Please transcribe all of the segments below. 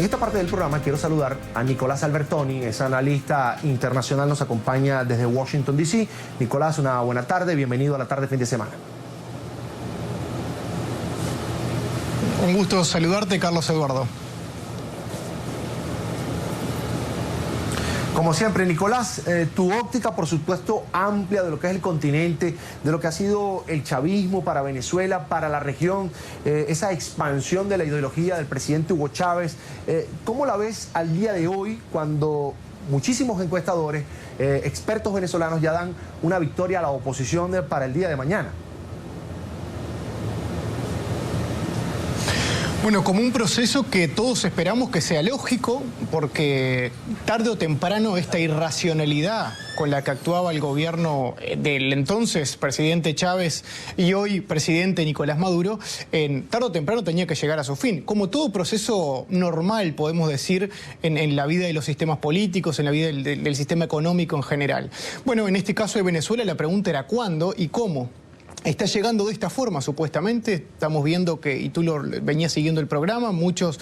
En esta parte del programa quiero saludar a Nicolás Albertoni, es analista internacional, nos acompaña desde Washington, D.C. Nicolás, una buena tarde, bienvenido a la tarde fin de semana. Un gusto saludarte, Carlos Eduardo. Como siempre, Nicolás, tu óptica, por supuesto, amplia de lo que es el continente, de lo que ha sido el chavismo para Venezuela, para la región, esa expansión de la ideología del presidente Hugo Chávez. ¿Cómo la ves al día de hoy cuando muchísimos encuestadores, expertos venezolanos ya dan una victoria a la oposición para el día de mañana? Bueno, como un proceso que todos esperamos que sea lógico, porque tarde o temprano esta irracionalidad con la que actuaba el gobierno del entonces presidente Chávez y hoy presidente Nicolás Maduro, tarde o temprano tenía que llegar a su fin. Como todo proceso normal, podemos decir, en la vida de los sistemas políticos, en la vida del sistema económico en general. Bueno, en este caso de Venezuela la pregunta era cuándo y cómo. Está llegando de esta forma, supuestamente. Estamos viendo que, y tú venías siguiendo el programa, muchas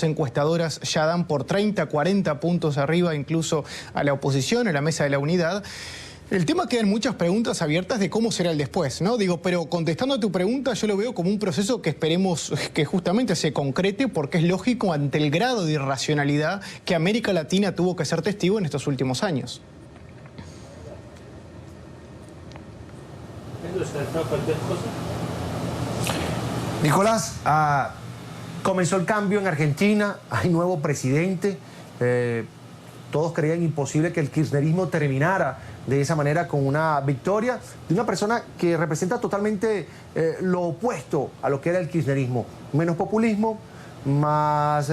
encuestadoras ya dan por 30, 40 puntos arriba incluso a la oposición, a la mesa de la unidad. El tema quedan muchas preguntas abiertas de cómo será el después, ¿no? Pero contestando a tu pregunta, yo lo veo como un proceso que esperemos que justamente se concrete, porque es lógico ante el grado de irracionalidad que América Latina tuvo que ser testigo en estos últimos años. Nicolás, comenzó el cambio en Argentina, hay nuevo presidente, todos creían imposible que el kirchnerismo terminara de esa manera con una victoria de una persona que representa totalmente lo opuesto a lo que era el kirchnerismo, menos populismo, más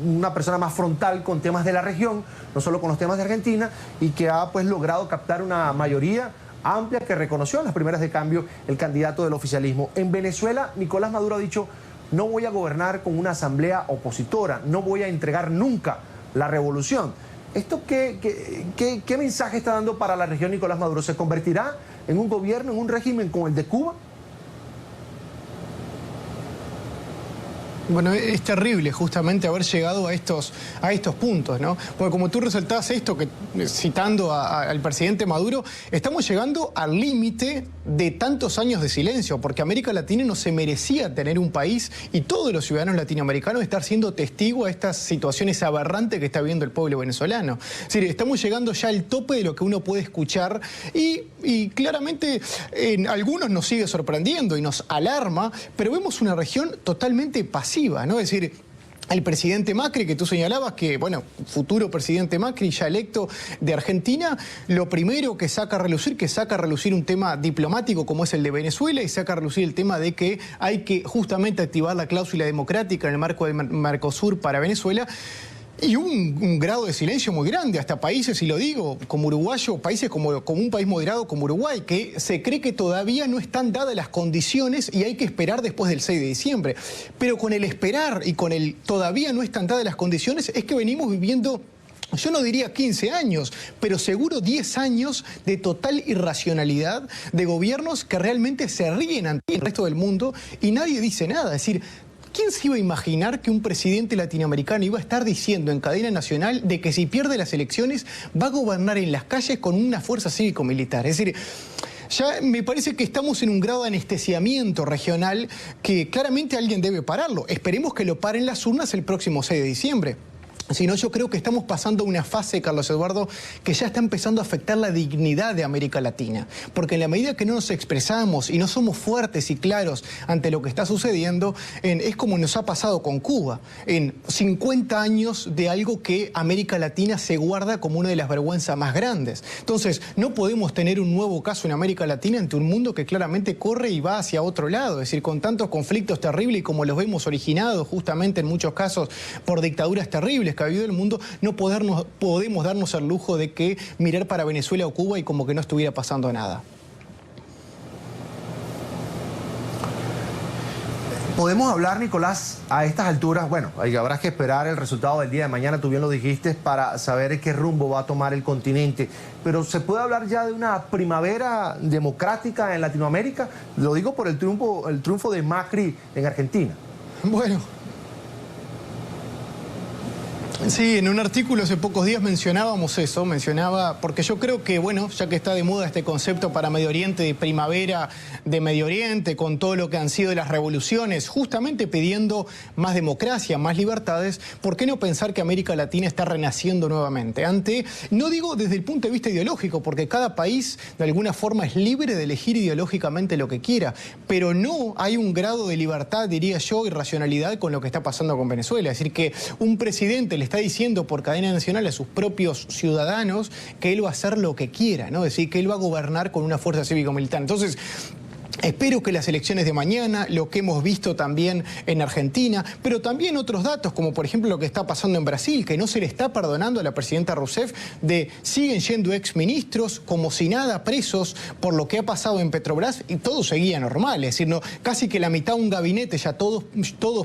una persona más frontal con temas de la región, no solo con los temas de Argentina, y que ha pues logrado captar una mayoría amplia que reconoció en las primeras de cambio el candidato del oficialismo. En Venezuela, Nicolás Maduro ha dicho: no voy a gobernar con una asamblea opositora, no voy a entregar nunca la revolución. ¿Esto qué mensaje está dando para la región Nicolás Maduro? ¿Se convertirá en un gobierno, en un régimen como el de Cuba? Bueno, es terrible justamente haber llegado a estos puntos, ¿no? Porque como tú resaltabas esto, citando al presidente Maduro, estamos llegando al límite de tantos años de silencio, porque América Latina no se merecía tener un país y todos los ciudadanos latinoamericanos estar siendo testigos a estas situaciones aberrantes que está viviendo el pueblo venezolano. Es decir, estamos llegando ya al tope de lo que uno puede escuchar y claramente en algunos nos sigue sorprendiendo y nos alarma, pero vemos una región totalmente pasiva, ¿no? Es decir, el presidente Macri, que tú señalabas, que, bueno, futuro presidente Macri, ya electo de Argentina, lo primero que saca a relucir un tema diplomático como es el de Venezuela, y saca a relucir el tema de que hay que justamente activar la cláusula democrática en el marco del Mercosur para Venezuela. Y un grado de silencio muy grande, hasta países, y lo digo, como uruguayo, países como un país moderado como Uruguay, que se cree que todavía no están dadas las condiciones y hay que esperar después del 6 de diciembre. Pero con el esperar y con el todavía no están dadas las condiciones es que venimos viviendo, yo no diría 15 años, pero seguro 10 años de total irracionalidad, de gobiernos que realmente se ríen ante el resto del mundo y nadie dice nada. Es decir, ¿quién se iba a imaginar que un presidente latinoamericano iba a estar diciendo en cadena nacional de que si pierde las elecciones va a gobernar en las calles con una fuerza cívico-militar? Es decir, ya me parece que estamos en un grado de anestesiamiento regional que claramente alguien debe pararlo. Esperemos que lo paren las urnas el próximo 6 de diciembre. Si no, yo creo que estamos pasando una fase, Carlos Eduardo, que ya está empezando a afectar la dignidad de América Latina. Porque en la medida que no nos expresamos y no somos fuertes y claros ante lo que está sucediendo, es como nos ha pasado con Cuba. En 50 años de algo que América Latina se guarda como una de las vergüenzas más grandes. Entonces, no podemos tener un nuevo caso en América Latina ante un mundo que claramente corre y va hacia otro lado. Es decir, con tantos conflictos terribles y como los vemos originados justamente en muchos casos por dictaduras terribles que ha habido en el mundo, no podemos darnos el lujo de que mirar para Venezuela o Cuba y como que no estuviera pasando nada. Podemos hablar, Nicolás, a estas alturas, bueno, habrá que esperar el resultado del día de mañana, tú bien lo dijiste, para saber qué rumbo va a tomar el continente, pero ¿se puede hablar ya de una primavera democrática en Latinoamérica? Lo digo por el triunfo de Macri en Argentina. Bueno, Sí, en un artículo hace pocos días mencionábamos eso, porque yo creo que, bueno, ya que está de moda este concepto para Medio Oriente de primavera de Medio Oriente, con todo lo que han sido las revoluciones, justamente pidiendo más democracia, más libertades, ¿por qué no pensar que América Latina está renaciendo nuevamente? No digo desde el punto de vista ideológico, porque cada país de alguna forma es libre de elegir ideológicamente lo que quiera, pero no hay un grado de libertad, diría yo, y racionalidad con lo que está pasando con Venezuela. Es decir, que un presidente le está diciendo por cadena nacional a sus propios ciudadanos que él va a hacer lo que quiera, ¿no? Es decir, que él va a gobernar con una fuerza cívico-militar. Entonces, espero que las elecciones de mañana, lo que hemos visto también en Argentina, pero también otros datos, como por ejemplo lo que está pasando en Brasil, que no se le está perdonando a la presidenta Rousseff, siguen yendo exministros como si nada, presos por lo que ha pasado en Petrobras, y todo seguía normal, es decir, no, casi que la mitad de un gabinete ya todos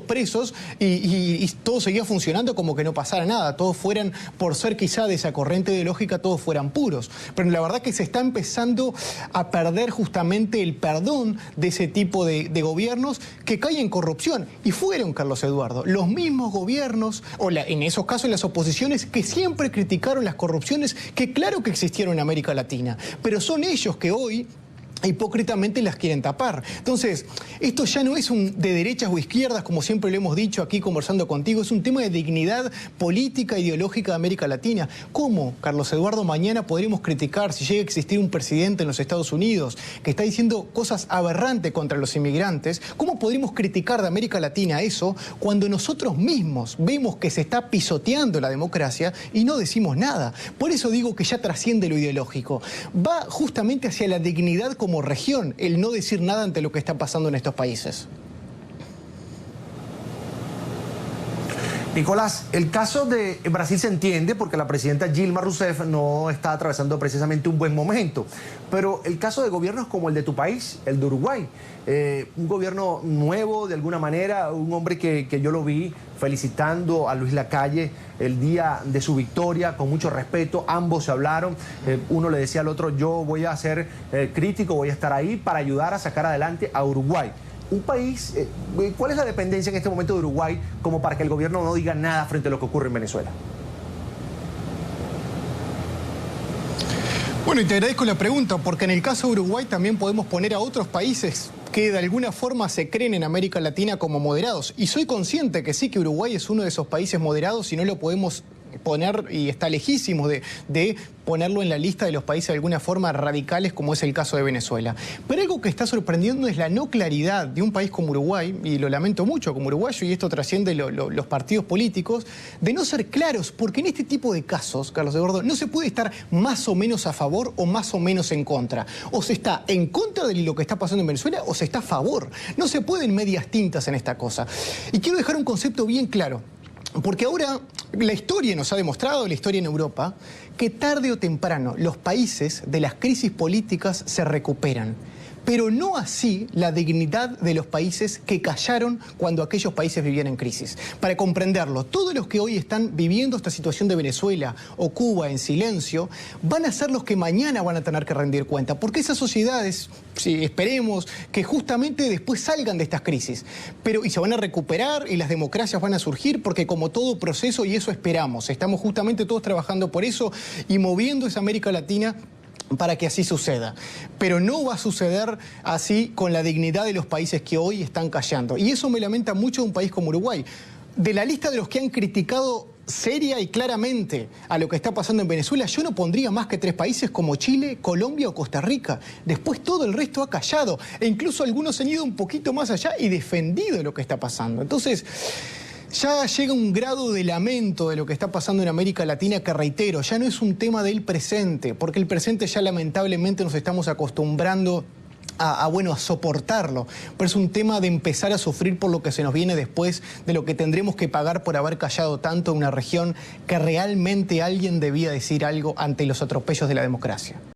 presos y todo seguía funcionando como que no pasara nada, todos fueran, por ser quizá de esa corriente ideológica, todos fueran puros. Pero la verdad que se está empezando a perder justamente el perdón de ese tipo de gobiernos que caen en corrupción. Y fueron, Carlos Eduardo, los mismos gobiernos, en esos casos las oposiciones, que siempre criticaron las corrupciones que claro que existieron en América Latina, pero son ellos que hoy hipócritamente las quieren tapar. Entonces, esto ya no es de derechas o izquierdas, como siempre lo hemos dicho aquí conversando contigo, es un tema de dignidad política, ideológica de América Latina. ¿Cómo, Carlos Eduardo, mañana podríamos criticar si llega a existir un presidente en los Estados Unidos que está diciendo cosas aberrantes contra los inmigrantes? ¿Cómo podríamos criticar de América Latina eso cuando nosotros mismos vemos que se está pisoteando la democracia y no decimos nada? Por eso digo que ya trasciende lo ideológico. Va justamente hacia la dignidad como región, el no decir nada ante lo que está pasando en estos países. Nicolás, el caso de Brasil se entiende porque la presidenta Dilma Rousseff no está atravesando precisamente un buen momento, pero el caso de gobiernos como el de tu país, el de Uruguay, un gobierno nuevo de alguna manera, un hombre que yo lo vi felicitando a Luis Lacalle el día de su victoria con mucho respeto, ambos se hablaron, uno le decía al otro, yo voy a ser crítico, voy a estar ahí para ayudar a sacar adelante a Uruguay. Un país, ¿cuál es la dependencia en este momento de Uruguay como para que el gobierno no diga nada frente a lo que ocurre en Venezuela? Bueno, y te agradezco la pregunta, porque en el caso de Uruguay también podemos poner a otros países que de alguna forma se creen en América Latina como moderados. Y soy consciente que sí, que Uruguay es uno de esos países moderados y no lo podemos poner, y está lejísimo de ponerlo en la lista de los países de alguna forma radicales, como es el caso de Venezuela. Pero algo que está sorprendiendo es la no claridad de un país como Uruguay, y lo lamento mucho como uruguayo, y esto trasciende los partidos políticos, de no ser claros, porque en este tipo de casos, Carlos Eduardo, no se puede estar más o menos a favor o más o menos en contra. O se está en contra de lo que está pasando en Venezuela o se está a favor. No se pueden medias tintas en esta cosa. Y quiero dejar un concepto bien claro. Porque ahora la historia nos ha demostrado, la historia en Europa, que tarde o temprano los países de las crisis políticas se recuperan. Pero no así la dignidad de los países que callaron cuando aquellos países vivían en crisis. Para comprenderlo, todos los que hoy están viviendo esta situación de Venezuela o Cuba en silencio, van a ser los que mañana van a tener que rendir cuenta. Porque esas sociedades, sí, esperemos que justamente después salgan de estas crisis. Y se van a recuperar y las democracias van a surgir, porque como todo proceso, y eso esperamos, estamos justamente todos trabajando por eso y moviendo esa América Latina para que así suceda. Pero no va a suceder así con la dignidad de los países que hoy están callando. Y eso me lamenta mucho de un país como Uruguay. De la lista de los que han criticado seria y claramente a lo que está pasando en Venezuela, yo no pondría más que 3 países como Chile, Colombia o Costa Rica. Después todo el resto ha callado. E incluso algunos han ido un poquito más allá y defendido lo que está pasando. Entonces, ya llega un grado de lamento de lo que está pasando en América Latina que, reitero, ya no es un tema del presente, porque el presente ya lamentablemente nos estamos acostumbrando a soportarlo, pero es un tema de empezar a sufrir por lo que se nos viene después, de lo que tendremos que pagar por haber callado tanto en una región que realmente alguien debía decir algo ante los atropellos de la democracia.